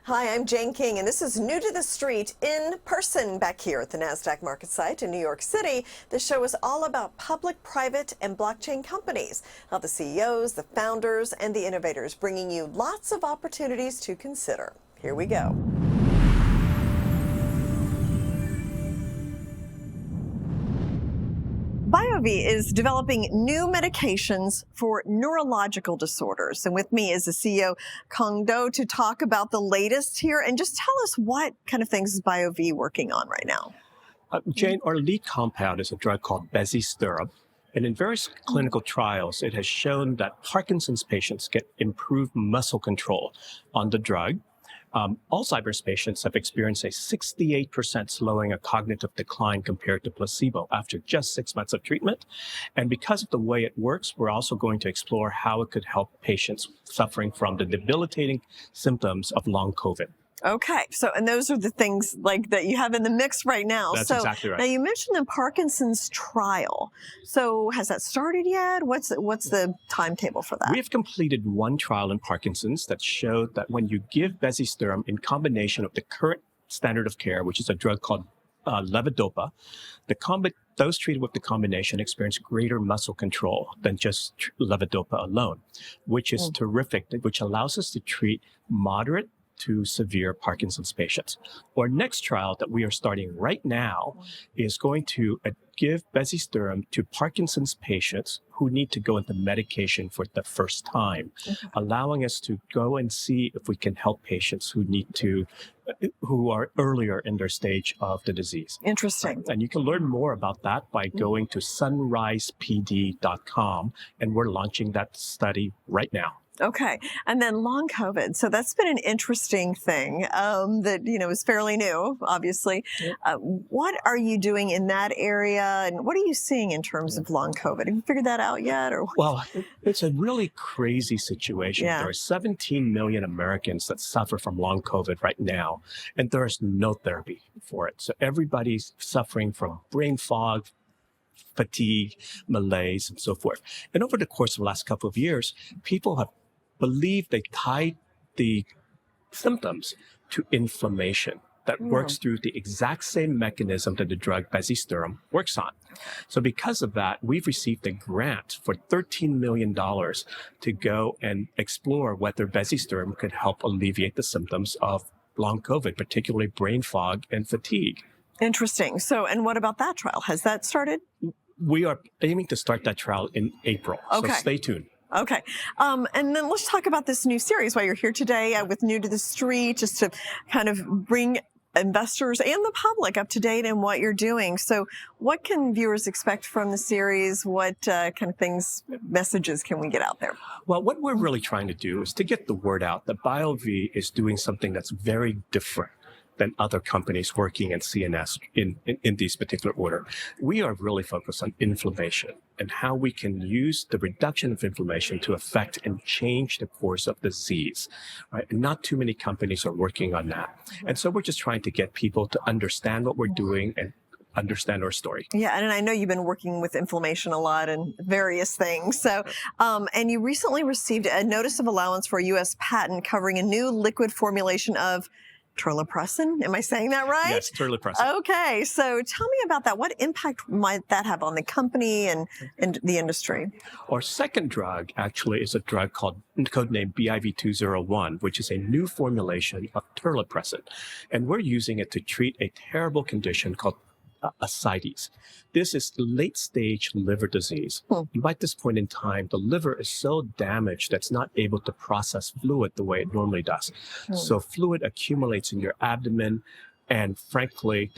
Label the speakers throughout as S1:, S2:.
S1: Hi, I'm Jane King, and this is New to the Street in person back here at the NASDAQ market site in New York City. This show is all about public, private, and blockchain companies, how the CEOs, the founders, and the innovators bringing you lots of opportunities to consider. Here we go. Biovie is developing new medications for neurological disorders. And with me is the CEO, Kong Do, to talk about the latest here. And just tell us what kind of things is Biovie working on right now?
S2: Jane, our lead compound is a drug called bezisterim. And in various clinical trials, it has shown that Parkinson's patients get improved muscle control on the drug. Alzheimer's patients have experienced a 68% slowing of cognitive decline compared to placebo after just 6 months of treatment. And because of the way it works, we're also going to explore how it could help patients suffering from the debilitating symptoms of long COVID.
S1: Okay, so and those are the things like that you have in the mix right now.
S2: That's exactly right.
S1: Now you mentioned the Parkinson's trial. So has that started yet? What's the timetable for that?
S2: We've completed one trial in Parkinson's that showed that when you give bezisterim in combination with the current standard of care, which is a drug called levodopa, those treated with the combination experience greater muscle control than just levodopa alone, which is terrific, which allows us to treat moderate to severe Parkinson's patients. Our next trial that we are starting right now is going to give bezisterim to Parkinson's patients who need to go into medication for the first time, allowing us to go and see if we can help patients who are earlier in their stage of the disease.
S1: Interesting.
S2: And you can learn more about that by going to sunrisepd.com, and we're launching that study right now.
S1: Okay. And then long COVID. So that's been an interesting thing that, is fairly new, obviously. What are you doing in that area? And what are you seeing in terms of long COVID? Have you figured that out yet?
S2: Well, it's a really crazy situation.
S1: Yeah.
S2: There are 17 million Americans that suffer from long COVID right now, and there is no therapy for it. So everybody's suffering from brain fog, fatigue, malaise, and so forth. And over the course of the last couple of years, people have believed they tied the symptoms to inflammation that works through the exact same mechanism that the drug bezisterim works on. So because of that, we've received a grant for $13 million to go and explore whether bezisterim could help alleviate the symptoms of long COVID, particularly brain fog and fatigue.
S1: Interesting. So, and what about that trial? Has that started?
S2: We are aiming to start that trial in April.
S1: Okay.
S2: So stay tuned.
S1: Okay. And then let's talk about this new series while you're here today with New to the Street, just to kind of bring investors and the public up to date in what you're doing. So what can viewers expect from the series? What kind of messages can we get out there?
S2: Well, what we're really trying to do is to get the word out that Biovie is doing something that's very different than other companies working in CNS in these particular order. We are really focused on inflammation and how we can use the reduction of inflammation to affect and change the course of disease, right? And not too many companies are working on that. And so we're just trying to get people to understand what we're doing and understand our story.
S1: Yeah, and I know you've been working with inflammation a lot and various things. So, and you recently received a notice of allowance for a U.S. patent covering a new liquid formulation of terlipressin. Am I saying that right?
S2: Yes, terlipressin.
S1: Okay, so tell me about that. What impact might that have on the company and the industry?
S2: Our second drug actually is a drug called codenamed Biovie-201, which is a new formulation of terlipressin. And we're using it to treat a terrible condition called ascites. This is late-stage liver disease. And by this point in time, the liver is so damaged that it's not able to process fluid the way it normally does. So fluid accumulates in your abdomen, and frankly,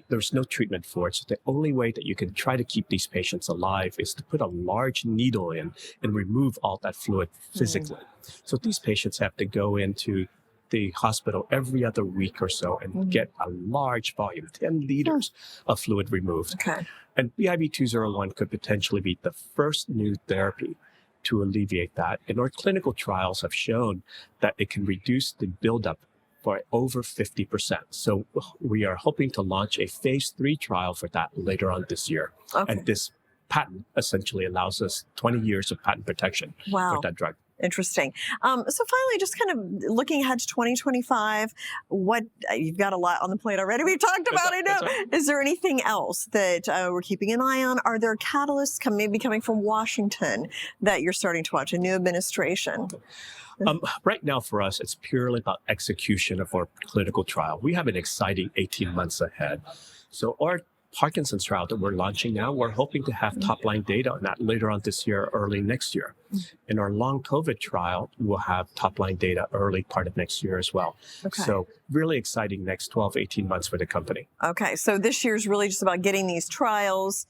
S2: there's no treatment for it. So the only way that you can try to keep these patients alive is to put a large needle in and remove all that fluid physically. So these patients have to go into the hospital every other week or so and get a large volume, 10 liters of fluid removed.
S1: Okay.
S2: And Biovie-201 could potentially be the first new therapy to alleviate that. And our clinical trials have shown that it can reduce the buildup by over 50%. So we are hoping to launch a phase 3 trial for that later on this year.
S1: Okay.
S2: And this patent essentially allows us 20 years of patent protection for that drug.
S1: Interesting. So finally, just kind of looking ahead to 2025, what you've got a lot on the plate already. We talked about it.
S2: Right.
S1: Is there anything else that we're keeping an eye on? Are there catalysts maybe coming from Washington that you're starting to watch? A new administration?
S2: Right now for us, it's purely about execution of our clinical trial. We have an exciting 18 months ahead. So our Parkinson's trial that we're launching now, we're hoping to have top-line data on that later on this year, early next year. In our long COVID trial, we'll have top-line data early part of next year as well.
S1: Okay.
S2: So really exciting next 12, 18 months for the company.
S1: Okay, so this year's really just about getting these trials,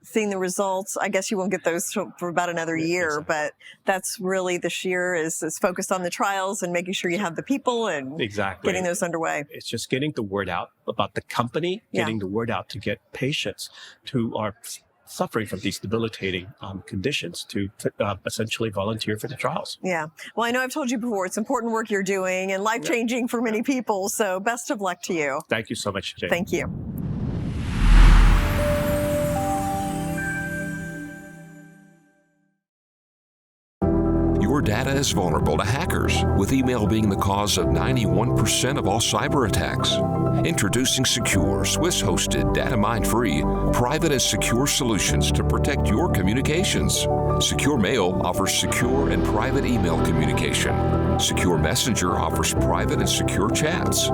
S1: seeing the results. I guess you won't get those for about another year,
S2: Exactly.
S1: but that's really this year is focused on the trials and making sure you have the people and getting those underway.
S2: It's just getting the word out about the company, getting the word out to get patients who are suffering from these debilitating conditions to essentially volunteer for the trials.
S1: Yeah. Well, I know I've told you before, it's important work you're doing and life-changing for many people. So best of luck to you.
S2: Thank you so much, Jane.
S1: Thank you.
S3: Your data is vulnerable to hackers, with email being the cause of 91% of all cyber attacks. Introducing secure, Swiss-hosted, data-mine-free, private and secure solutions to protect your communications. Secure Mail offers secure and private email communication. Secure Messenger offers private and secure chats.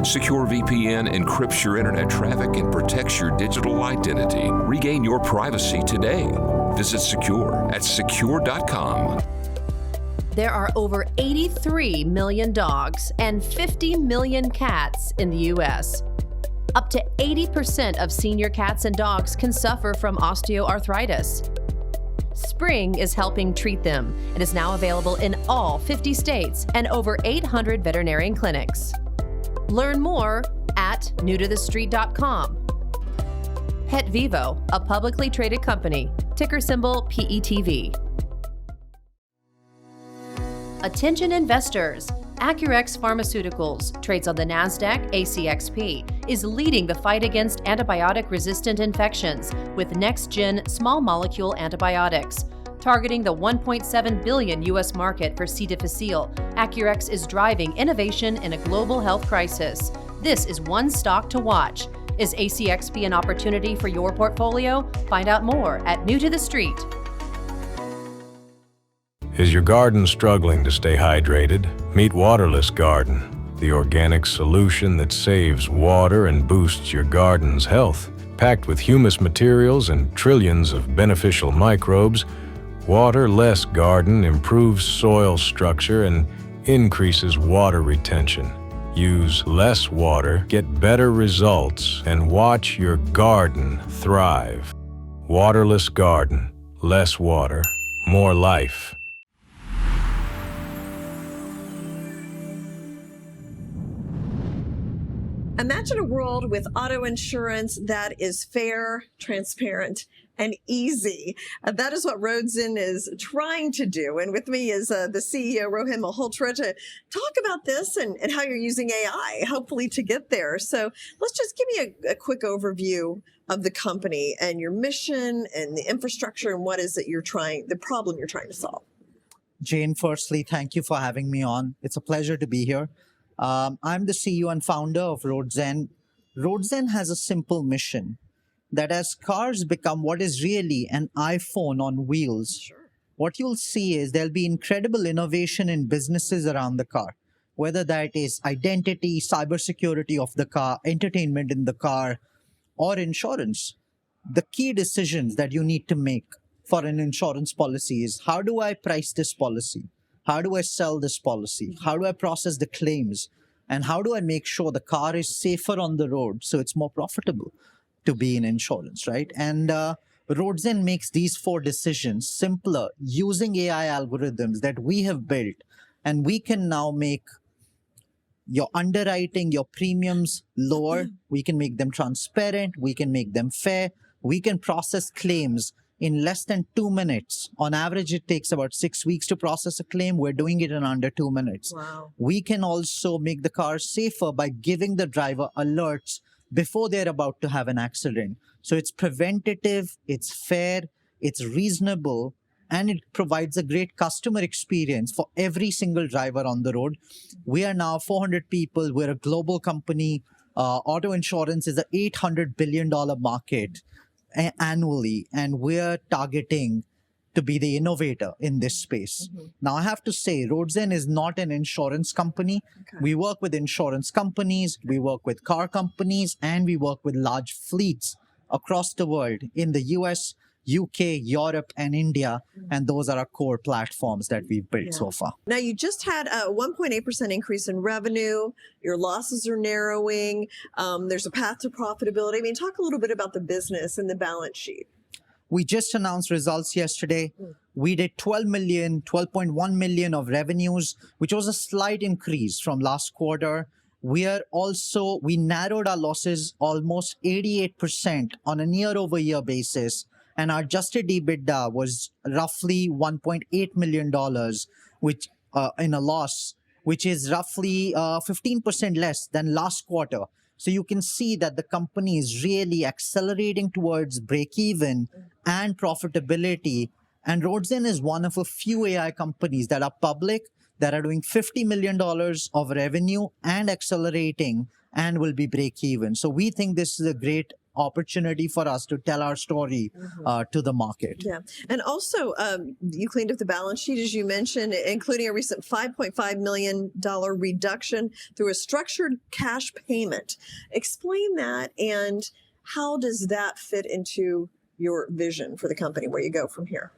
S3: Secure VPN encrypts your internet traffic and protects your digital identity. Regain your privacy today. Visit Secure at secure.com.
S4: There are over 83 million dogs and 50 million cats in the U.S. Up to 80% of senior cats and dogs can suffer from osteoarthritis. Spring is helping treat them and is now available in all 50 states and over 800 veterinarian clinics. Learn more at newtothestreet.com. Pet Vivo, a publicly traded company, ticker symbol PETV. Attention investors, Acurx Pharmaceuticals trades on the NASDAQ ACXP, is leading the fight against antibiotic-resistant infections with next-gen small molecule antibiotics. Targeting the $1.7 billion U.S. market for C. difficile, Acurx is driving innovation in a global health crisis. This is one stock to watch. Is ACXP an opportunity for your portfolio? Find out more at New to the Street.
S5: Is your garden struggling to stay hydrated? Meet Waterless Garden, the organic solution that saves water and boosts your garden's health. Packed with humus materials and trillions of beneficial microbes, Waterless Garden improves soil structure and increases water retention. Use less water, get better results, and watch your garden thrive. Waterless Garden. Less water, more life.
S1: Imagine a world with auto insurance that is fair, transparent, and easy. That is what Roadzen is trying to do. And with me is the CEO, Rohin Malhotra, to talk about this and how you're using AI, hopefully to get there. So let's just give me a quick overview of the company and your mission and the infrastructure and what is it the problem you're trying to solve.
S6: Jane, firstly, thank you for having me on. It's a pleasure to be here. I'm the CEO and founder of Roadzen. Roadzen has a simple mission that as cars become what is really an iPhone on wheels, what you'll see is there'll be incredible innovation in businesses around the car, whether that is identity, cybersecurity of the car, entertainment in the car, or insurance. The key decisions that you need to make for an insurance policy is, how do I price this policy? How do I sell this policy? How do I process the claims? And how do I make sure the car is safer on the road so it's more profitable to be in insurance, right? And Roadzen makes these 4 decisions simpler using AI algorithms that we have built. And we can now make your underwriting, your premiums lower. We can make them transparent. We can make them fair. We can process claims in less than 2 minutes. On average, it takes about 6 weeks to process a claim. We're doing it in under 2 minutes.
S1: Wow.
S6: We can also make the car safer by giving the driver alerts before they're about to have an accident. So it's preventative, it's fair, it's reasonable, and it provides a great customer experience for every single driver on the road. We are now 400 people. We're a global company. Auto insurance is an $800 billion market annually, and we're targeting to be the innovator in this space. Now, I have to say, Roadzen is not an insurance company. We work with insurance companies, we work with car companies, and we work with large fleets across the world in the US, UK, Europe, and India. And those are our core platforms that we've built so far.
S1: Now, you just had a 1.8% increase in revenue. Your losses are narrowing. There's a path to profitability. I mean, talk a little bit about the business and the balance sheet.
S6: We just announced results yesterday. We did 12.1 million of revenues, which was a slight increase from last quarter. We narrowed our losses almost 88% on a year-over-year basis. And our adjusted EBITDA was roughly $1.8 million, which in a loss, which is roughly 15% less than last quarter. So you can see that the company is really accelerating towards break-even and profitability. And Roadzen is one of a few AI companies that are public, that are doing $50 million of revenue and accelerating and will be break-even. So we think this is a great opportunity for us to tell our story to the market.
S1: Yeah. And also, you cleaned up the balance sheet, as you mentioned, including a recent $5.5 million reduction through a structured cash payment. Explain that, and how does that fit into your vision for the company, where you go from here?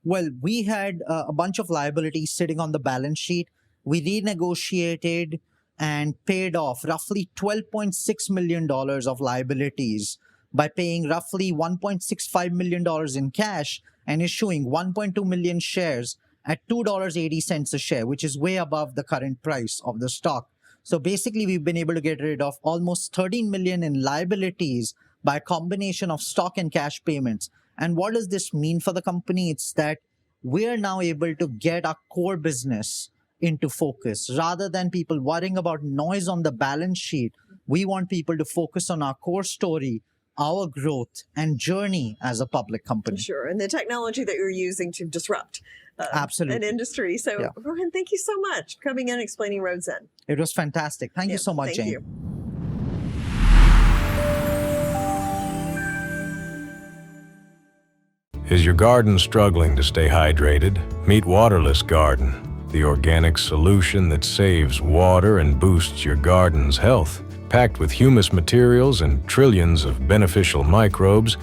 S6: Well, we had a bunch of liabilities sitting on the balance sheet. We renegotiated and paid off roughly $12.6 million of liabilities by paying roughly $1.65 million in cash and issuing 1.2 million shares at $2.80 a share, which is way above the current price of the stock. So basically, we've been able to get rid of almost 13 million in liabilities by a combination of stock and cash payments. And what does this mean for the company? It's that we're now able to get our core business into focus. Rather than people worrying about noise on the balance sheet, we want people to focus on our core story, our growth and journey as a public company.
S1: Sure, and the technology that you're using to disrupt
S6: Absolutely.
S1: an industry. So, Rohan, thank you so much for coming in and explaining Roadzen.
S6: It was fantastic. Thank you so much, Jane.
S1: Thank you.
S5: Is your garden struggling to stay hydrated? Meet Waterless Garden, the organic solution that saves water and boosts your garden's health. Packed with humus materials and trillions of beneficial microbes,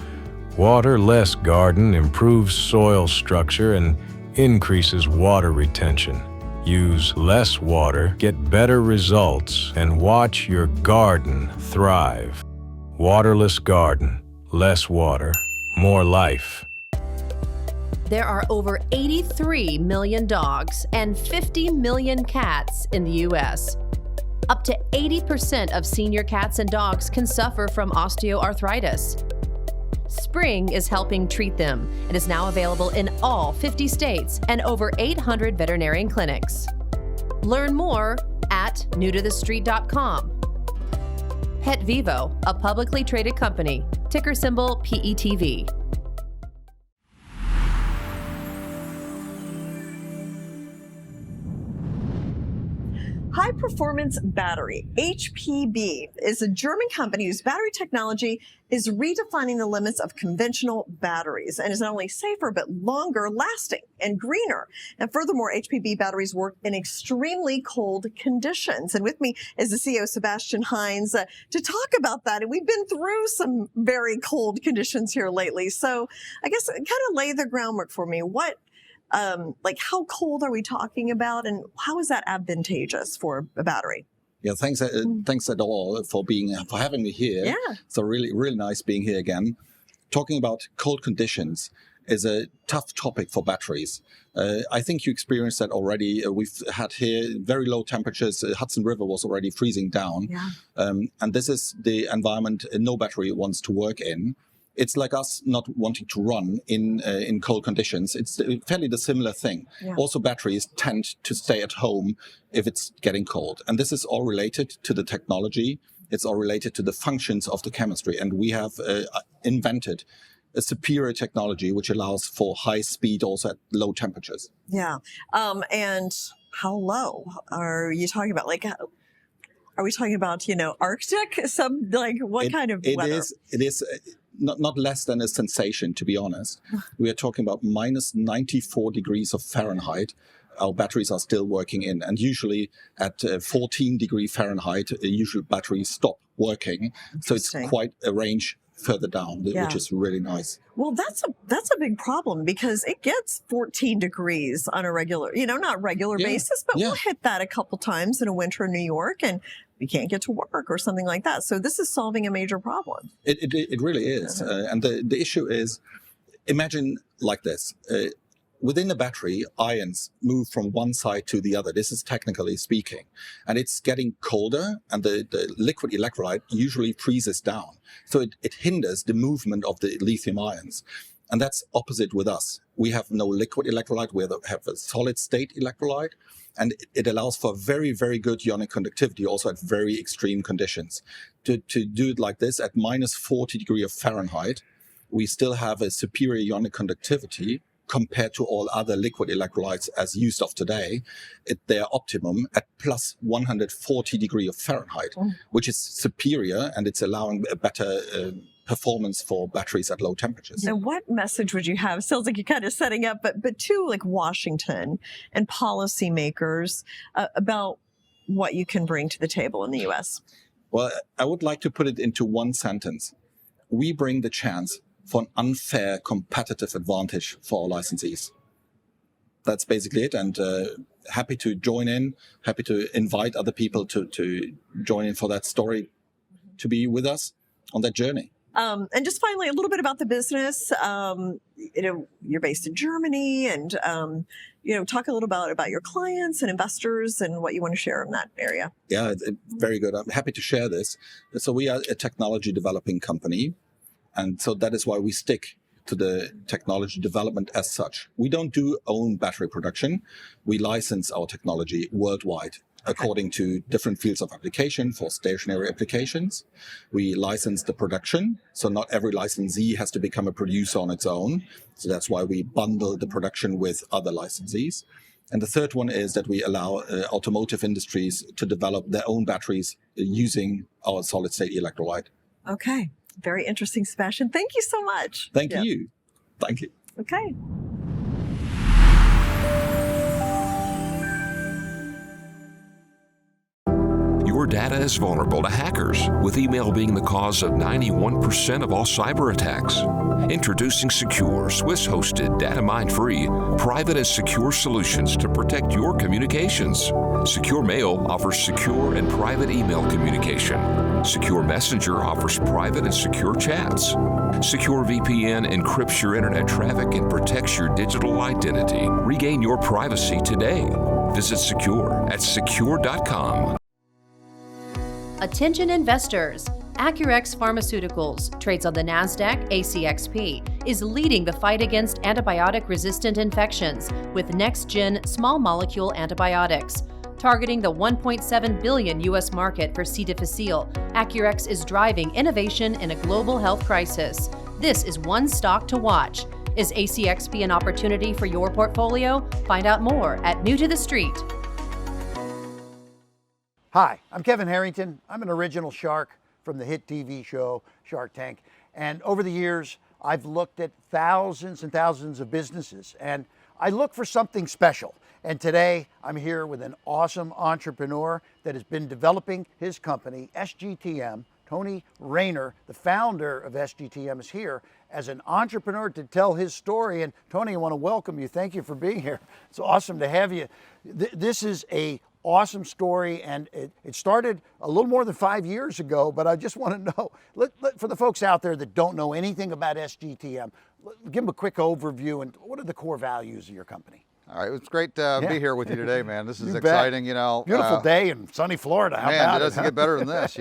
S5: Waterless Garden improves soil structure and increases water retention. Use less water, get better results, and watch your garden thrive. Waterless Garden. Less water, more life.
S4: There are over 83 million dogs and 50 million cats in the U.S. Up to 80% of senior cats and dogs can suffer from osteoarthritis. Spring is helping treat them and is now available in all 50 states and over 800 veterinarian clinics. Learn more at newtothestreet.com. Pet Vivo, a publicly traded company, ticker symbol PETV.
S1: High Performance Battery, HPB, is a German company whose battery technology is redefining the limits of conventional batteries and is not only safer, but longer lasting and greener. And furthermore, HPB batteries work in extremely cold conditions. And with me is the CEO, Sebastian Heinz, to talk about that. And we've been through some very cold conditions here lately. So I guess kind of lay the groundwork for me. How cold are we talking about, and how is that advantageous for a battery?
S7: Yeah, thanks at all for having me here.
S1: Yeah.
S7: So really nice being here again. Talking about cold conditions is a tough topic for batteries. I think you experienced that already. We've had here very low temperatures. Hudson River was already freezing down.
S1: Yeah.
S7: And this is the environment no battery wants to work in. It's like us not wanting to run in cold conditions. It's fairly the similar thing.
S1: Yeah.
S7: Also, batteries tend to stay at home if it's getting cold. And this is all related to the technology. It's all related to the functions of the chemistry. And we have invented a superior technology which allows for high speed also at low temperatures.
S1: Yeah. And how low are you talking about? Like, are we talking about, Arctic? What kind of weather?
S7: It is not less than a sensation, to be honest. We are talking about minus 94 degrees of Fahrenheit. Our batteries are still working in, and usually at 14 degree Fahrenheit, usually batteries stop working. So it's quite a range further down, which is really nice.
S1: Well, that's a big problem because it gets 14 degrees on a regular, not regular basis, but we'll hit that a couple times in a winter in New York, and we can't get to work or something like that. So this is solving a major problem.
S7: It really is. And the issue is, imagine like this. Within the battery, ions move from one side to the other. This is technically speaking. And it's getting colder, and the liquid electrolyte usually freezes down. So it hinders the movement of the lithium ions. And that's opposite with us. We have no liquid electrolyte. We have a solid state electrolyte. And it allows for very, very good ionic conductivity also at very extreme conditions. To do it like this at minus 40 degrees of Fahrenheit, we still have a superior ionic conductivity compared to all other liquid electrolytes as used of today. They are optimum at plus 140 degrees of Fahrenheit, which is superior, and it's allowing a better performance for batteries at low temperatures.
S1: And what message would you have? Sounds like you're kind of setting up, but to like Washington and policymakers about what you can bring to the table in the U.S.
S7: Well, I would like to put it into one sentence. We bring the chance for an unfair competitive advantage for our licensees. That's basically it. And happy to join in, happy to invite other people to join in for that story, to be with us on that journey.
S1: And just finally, a little bit about the business. You're based in Germany, and talk a little about your clients and investors and what you want to share in that area.
S7: Yeah, very good. I'm happy to share this. So we are a technology developing company. And so that is why we stick to the technology development as such. We don't do own battery production. We license our technology worldwide according to different fields of application for stationary applications. We license the production. So not every licensee has to become a producer on its own. So that's why we bundle the production with other licensees. And the third one is that we allow automotive industries to develop their own batteries using our solid state electrolyte.
S1: Okay. Very interesting, Sebastian. Thank you so much.
S7: Thank you. Thank you.
S1: Okay.
S3: Your data is vulnerable to hackers, with email being the cause of 91% of all cyber attacks. Introducing secure, Swiss-hosted, data-mine-free, private and secure solutions to protect your communications. Secure Mail offers secure and private email communication. Secure Messenger offers private and secure chats. Secure VPN encrypts your internet traffic and protects your digital identity. Regain your privacy today. Visit Secure at secure.com.
S4: Attention investors. Acurx Pharmaceuticals, trades on the NASDAQ ACXP, is leading the fight against antibiotic-resistant infections with next-gen small molecule antibiotics. Targeting the $1.7 billion U.S. market for C. difficile, Acurx is driving innovation in a global health crisis. This is one stock to watch. Is ACXP an opportunity for your portfolio? Find out more at New to the Street.
S8: Hi, I'm Kevin Harrington. I'm an original shark from the hit TV show Shark Tank. And over the years, I've looked at thousands and thousands of businesses, and I look for something special. And today, I'm here with an awesome entrepreneur that has been developing his company, SGTM. Tony Rayner, the founder of SGTM, is here as an entrepreneur to tell his story. And Tony, I want to welcome you. Thank you for being here. It's awesome to have you. This is a awesome story, and it started a little more than 5 years ago, but I just want to know, for the folks out there that don't know anything about SGTM, give them a quick overview, and what are the core values of your company?
S9: All right, it's great to be here with you today, man. This is
S8: You
S9: exciting,
S8: bet. Beautiful day in sunny Florida. How
S9: man,
S8: about
S9: it doesn't get better than this,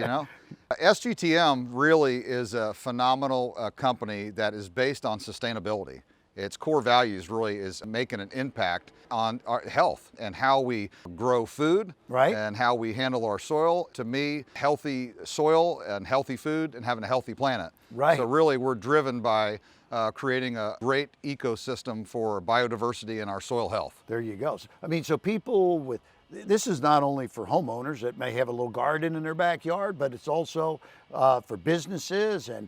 S9: SGTM really is a phenomenal company that is based on sustainability. its core values really is making an impact on our health and how we grow food,
S8: Right.
S9: and how we handle our soil. To me, healthy soil and healthy food and having a healthy planet.
S8: Right.
S9: So really we're driven by creating a great ecosystem for biodiversity and our soil health.
S8: There you go. I mean, so people with, this is not only for homeowners that may have a little garden in their backyard, but it's also for businesses. And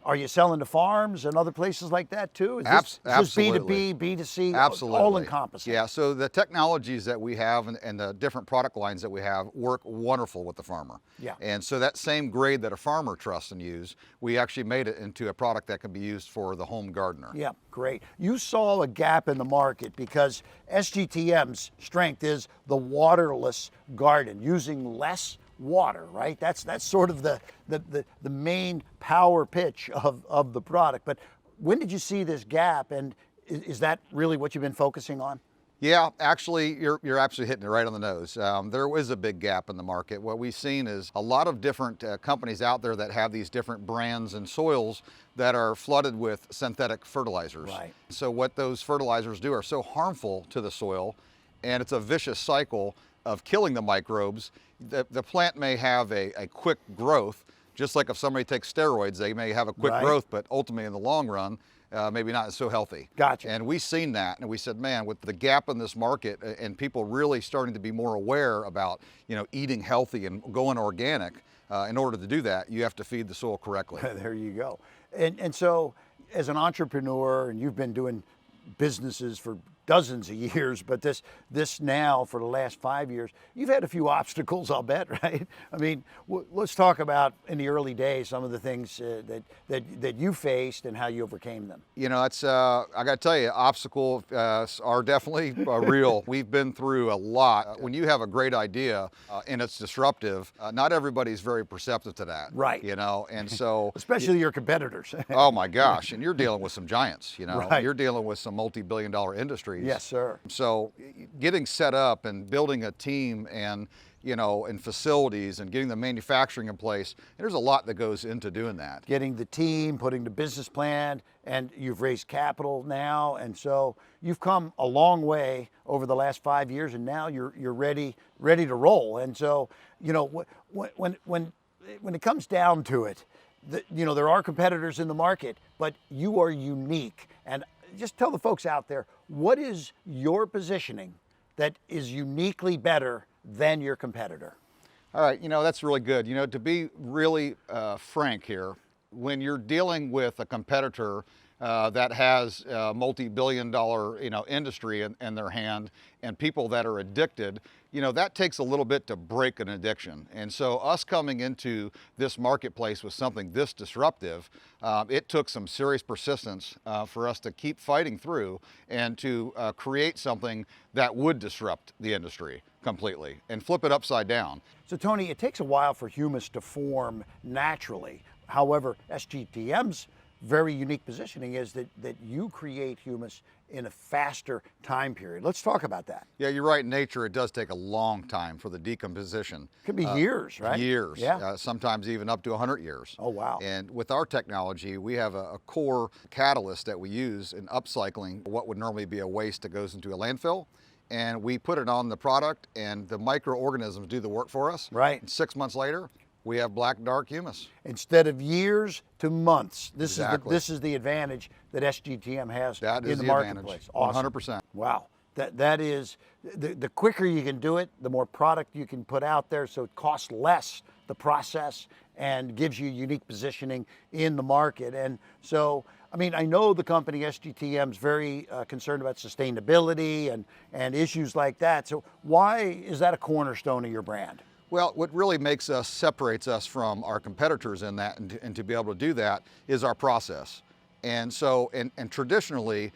S8: are you selling to farms and other places like that too? Is this
S9: Absolutely.
S8: B2B, B2C,
S9: Absolutely.
S8: all encompassing?
S9: Yeah, so the technologies that we have and the different product lines that we have work wonderful with the farmer.
S8: Yeah.
S9: And so that same grade that a farmer trusts and use, we actually made it into a product that can be used for the home gardener.
S8: Yeah, great. You saw a gap in the market because SGTM's strength is the waterless garden, using less water, right? That's sort of the main power pitch of the product. But when did you see this gap, and is that really what you've been focusing on?
S9: Yeah, actually, you're absolutely hitting it right on the nose. There was a big gap in the market. What we've seen is a lot of different companies out there that have these different brands and soils that are flooded with synthetic fertilizers.
S8: Right.
S9: So what those fertilizers do are so harmful to the soil, and it's a vicious cycle of killing the microbes. The plant may have a quick growth, just like if somebody takes steroids, they may have a quick
S8: Right.
S9: growth, but ultimately in the long run, maybe not so healthy.
S8: Gotcha.
S9: And we've seen that, and we said, man, with the gap in this market and people really starting to be more aware about, eating healthy and going organic, in order to do that, you have to feed the soil correctly.
S8: There you go. And so as an entrepreneur, and you've been doing businesses for dozens of years, but this now for the last 5 years, you've had a few obstacles, I'll bet, right? I mean, let's talk about in the early days some of the things that you faced and how you overcame them.
S9: It's I got to tell you, obstacles are definitely real. We've been through a lot. When you have a great idea and it's disruptive, not everybody's very perceptive to that.
S8: Right.
S9: And so
S8: Especially your competitors.
S9: oh my gosh, and you're dealing with some giants.
S8: Right.
S9: You're dealing with some multi-billion-dollar industries.
S8: Yes, sir.
S9: So getting set up and building a team and and facilities and getting the manufacturing in place, there's a lot that goes into doing that.
S8: Getting the team, putting the business plan, and you've raised capital now, and so you've come a long way over the last 5 years, and now you're ready to roll. And so when it comes down to it, there are competitors in the market, but you are unique. And just tell the folks out there, what is your positioning that is uniquely better than your competitor?
S9: All right, that's really good. To be really frank here, when you're dealing with a competitor that has a multi-billion-dollar industry in their hand and people that are addicted, that takes a little bit to break an addiction. And so us coming into this marketplace with something this disruptive, it took some serious persistence for us to keep fighting through and to create something that would disrupt the industry completely and flip it upside down.
S8: So Tony, it takes a while for humus to form naturally. However, SGTM's very unique positioning is that you create humus in a faster time period. Let's talk about that.
S9: Yeah, you're right. In nature, it does take a long time for the decomposition.
S8: Could be years, right?
S9: Years.
S8: Yeah.
S9: Sometimes even up to 100 years.
S8: Oh, wow.
S9: And with our technology, we have a core catalyst that we use in upcycling what would normally be a waste that goes into a landfill. And we put it on the product, and the microorganisms do the work for us.
S8: Right.
S9: And 6 months later, we have black, dark humus.
S8: Instead of years to months. This
S9: Exactly.
S8: is the advantage that SGTM has
S9: That
S8: in
S9: is
S8: the
S9: the
S8: marketplace.
S9: advantage.
S8: Awesome.
S9: 100%.
S8: Wow. That is, the quicker you can do it, the more product you can put out there, so it costs less, the process, and gives you unique positioning in the market. And so, I know the company SGTM is very concerned about sustainability and issues like that. So why is that a cornerstone of your brand?
S9: Well, what really separates us from our competitors in that, and to be able to do that, is our process. And so, and traditionally,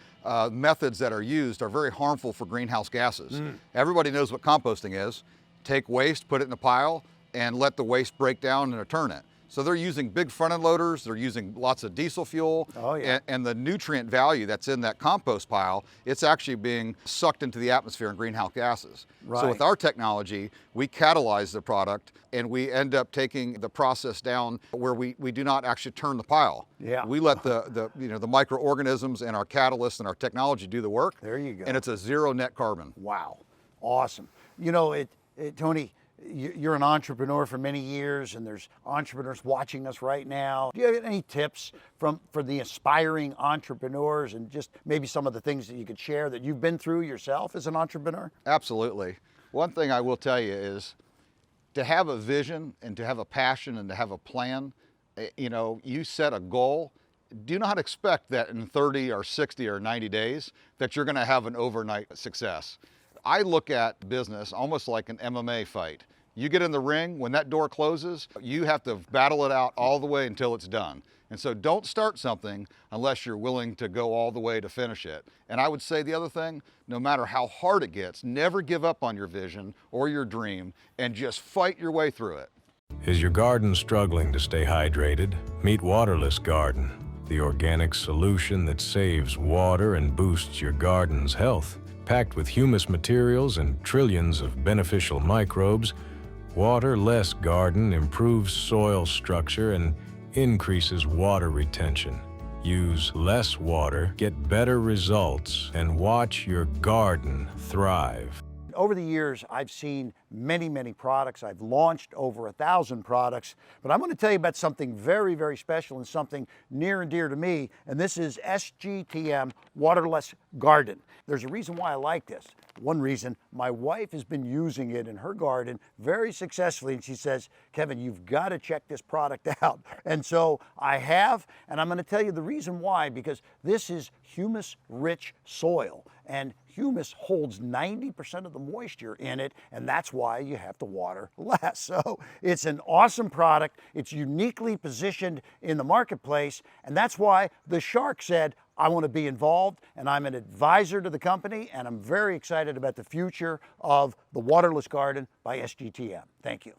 S9: methods that are used are very harmful for greenhouse gases. Everybody knows what composting is. Take waste, put it in a pile, and let the waste break down and return it. So they're using big front end loaders, they're using lots of diesel fuel,
S8: Oh, yeah.
S9: and the nutrient value that's in that compost pile, it's actually being sucked into the atmosphere in greenhouse gases.
S8: Right.
S9: So with our technology, we catalyze the product and we end up taking the process down where we do not actually turn the pile.
S8: Yeah.
S9: We let the microorganisms and our catalysts and our technology do the work.
S8: There you go.
S9: And it's a zero net carbon.
S8: Wow, awesome. You know, Tony, you're an entrepreneur for many years, and there's entrepreneurs watching us right now. Do you have any tips for the aspiring entrepreneurs, and just maybe some of the things that you could share that you've been through yourself as an entrepreneur?
S9: Absolutely. One thing I will tell you is to have a vision and to have a passion and to have a plan. You set a goal. Do not expect that in 30 or 60 or 90 days that you're going to have an overnight success. I look at business almost like an MMA fight. You get in the ring, when that door closes, you have to battle it out all the way until it's done. And so don't start something unless you're willing to go all the way to finish it. And I would say the other thing, no matter how hard it gets, never give up on your vision or your dream, and just fight your way through it.
S5: Is your garden struggling to stay hydrated? Meet Waterless Garden, the organic solution that saves water and boosts your garden's health. Packed with humus materials and trillions of beneficial microbes, Waterless Garden improves soil structure and increases water retention. Use less water, get better results, and watch your garden thrive.
S8: Over the years, I've seen many, many products. I've launched over 1,000 products, but I'm going to tell you about something very, very special and something near and dear to me, and this is SGTM Waterless Garden. There's a reason why I like this. One reason, my wife has been using it in her garden very successfully, and she says, Kevin, you've got to check this product out. And so I have, and I'm going to tell you the reason why, because this is humus-rich soil, and humus holds 90% of the moisture in it, and that's why you have to water less. So it's an awesome product. It's uniquely positioned in the marketplace, and that's why the Shark said, I want to be involved, and I'm an advisor to the company, and I'm very excited about the future of the Waterless Garden by SGTM. Thank you.